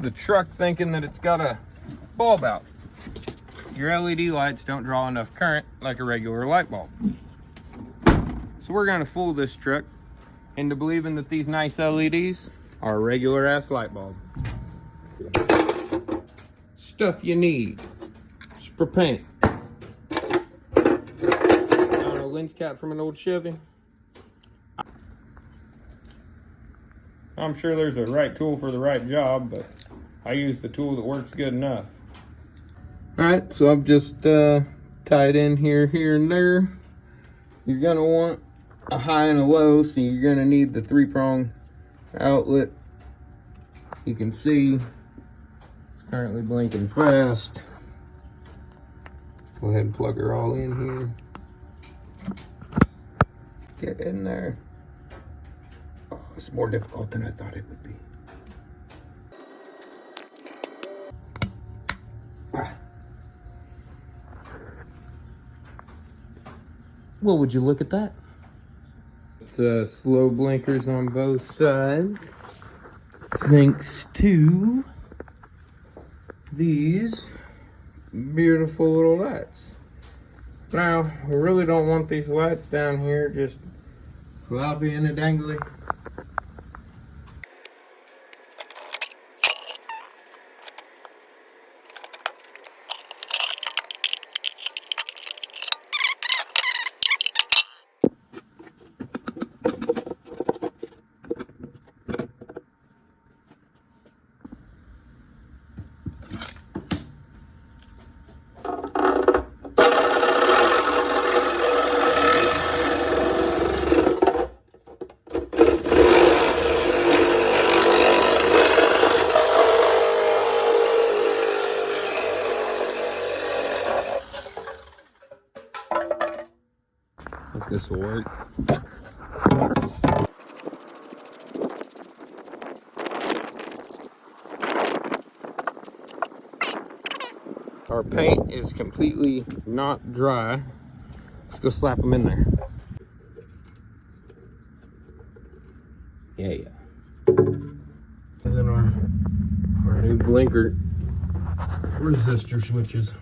the truck thinking that it's got a bulb out. Your LED lights don't draw enough current like a regular light bulb. So we're gonna fool this truck into believing that these nice LEDs are a regular ass light bulb. Stuff you need: spray paint, I don't know, lens cap from an old Chevy. I'm sure there's a right tool for the right job, but I use the tool that works good enough. All right, so I've just tied in here and there. You're gonna want a high and a low, so you're gonna need the 3-prong outlet. You can see it's currently blinking fast. Go ahead and plug her all in here. Get in there. Oh, it's more difficult than I thought it would be. Well, would you look at that? It's slow blinkers on both sides, thanks to these beautiful little lights. Now, we really don't want these lights down here just floppy and a dangly. If this will work. Our paint is completely not dry. Let's go slap them in there. Yeah. And then our new blinker resistor switches.